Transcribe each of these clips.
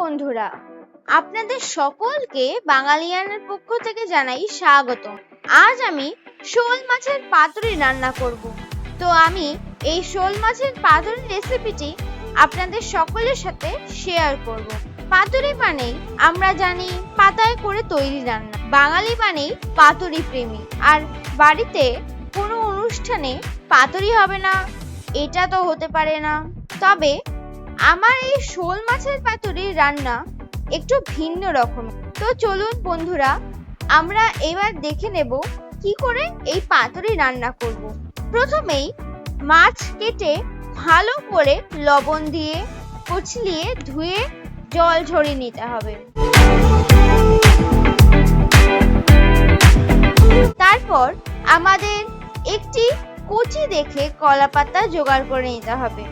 বন্ধুরা, আপনাদের সকলকে বাঙালিয়ানের পক্ষ থেকে জানাই স্বাগত। আজ আমি শোল মাছের পাতুরি রান্না করব। তো আমি এই শোল মাছের পাতুরি রেসিপিটি আপনাদের সকলের সাথে শেয়ার করব। পাতুরি মানেই আমরা জানি পাতায় করে তৈরি রান্না। বাঙালি মানেই পাতুরি প্রেমী, আর বাড়িতে কোনো অনুষ্ঠানে পাতুরি হবে না এটা তো হতে পারে না। তবে আমার এই শোল মাছের পাতুরির রান্না একটু ভিন্ন রকম। তো চলুন বন্ধুরা, আমরা এবার দেখে নেব কি করে এই পাতুরি রান্না করব। প্রথমেই মাছ কেটে ভালো করে লবণ দিয়ে কুচলিয়ে ধুয়ে জল ঝরিয়ে নিতে হবে। তারপর আমাদের একটি কুচি দেখে কলা পাতা জোগাড় করে নিতে হবে।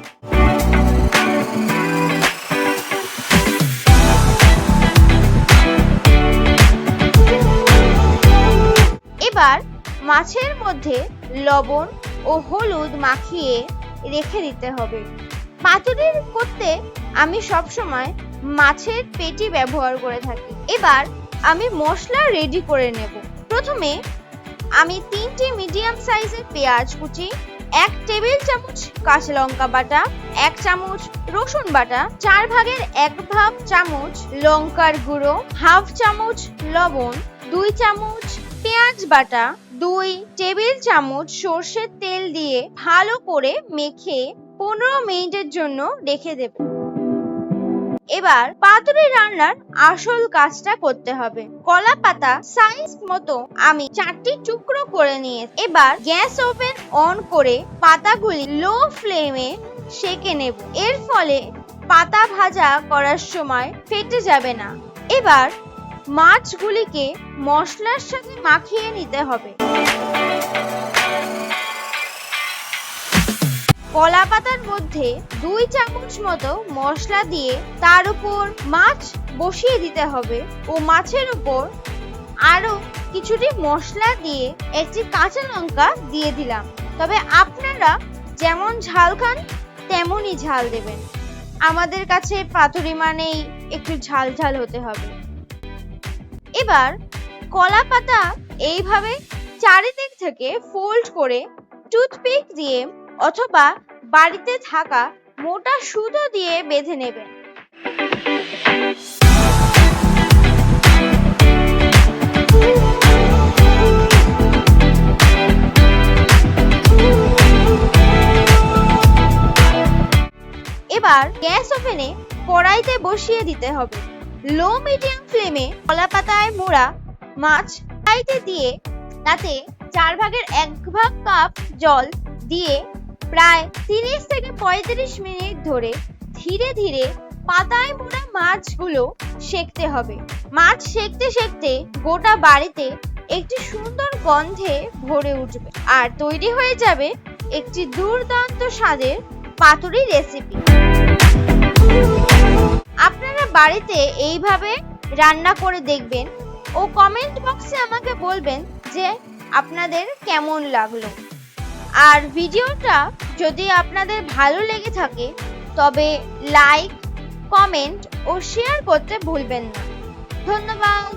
এবার মাছের মধ্যে লবণ ও হলুদ মাখিয়ে রেখে দিতে হবে। পাতুরি করতে আমি সবসময় মাছের পেটি ব্যবহার করে থাকি। এবার আমি মশলা রেডি করে নেব। প্রথমে আমি 3টি মিডিয়াম সাইজের পেঁয়াজ কুচি, 1 টেবিল চামচ কাঁচা লঙ্কা বাটা, 1 চামচ রসুন বাটা, 4 ভাগের 1 ভাগ চামচ লঙ্কার গুঁড়ো, হাফ চামচ লবণ, 2 চামচ পেঁয়াজ বাটা, 2 টেবিল চামচ সরষের তেল দিয়ে ভালো করে মেখে 15 মিনিটের জন্য রেখে দেব। এবার পাতুরি রান্নার আসল কাজটা করতে হবে। কলা পাতা সাইজ মতো আমি 4টি টুকরো করে নিয়েছি। এবার গ্যাস ওভেন অন করে পাতাগুলি লো ফ্লেমে সেঁকে নেব। এর ফলে পাতা ভাজা করার সময় ফেটে যাবে না। এবার মাছগুলিকে মশলার সাথে মাখিয়ে নিতে হবে। কলা পাতার মধ্যে 2 চামচ মতো মশলা দিয়ে তার উপর মাছ বসিয়ে দিতে হবে ও মাছের উপর আরো কিছুটি মশলা দিয়ে একটি কাঁচা লঙ্কা দিয়ে দিলাম। তবে আপনারা যেমন ঝাল খান তেমনই ঝাল দেবেন। আমাদের কাছে পাতুরি মানেই একটু ঝাল ঝাল হতে হবে। এবার কলা পাতা এইভাবে চারিদিক থেকে ফোল্ড করে টুথপিক দিয়ে অথবা বাড়িতে থাকা মোটা সুতো দিয়ে বেঁধে নেবেন। এবার গ্যাস ওভেনে কড়াইতে বসিয়ে দিতে হবে। লো মিডিয়াম ফ্লেমে কলা পাতায় মোড়া মাছ কড়াইতে দিয়ে তাতে 4 ভাগের 1 ভাগ কাপ জল দিয়ে প্রায় 30 থেকে 35 মিনিট ধরে ধীরে ধীরে পাতায় মোড়া মাছগুলো সেঁকতে হবে। মাছ সেঁকতে সেঁকতে গোটা বাড়িতে একটি সুন্দর গন্ধে ভরে উঠবে আর তৈরি হয়ে যাবে একটি দুর্দান্ত স্বাদের পাতুরি রেসিপি। আপনারা বাড়িতে এইভাবে রান্না করে দেখবেন ও কমেন্ট বক্সে আমাকে বলবেন যে আপনাদের কেমন লাগলো। আর ভিডিওটা যদি আপনাদের ভালো লেগে থাকে তবে লাইক, কমেন্ট ও শেয়ার করতে ভুলবেন না। ধন্যবাদ।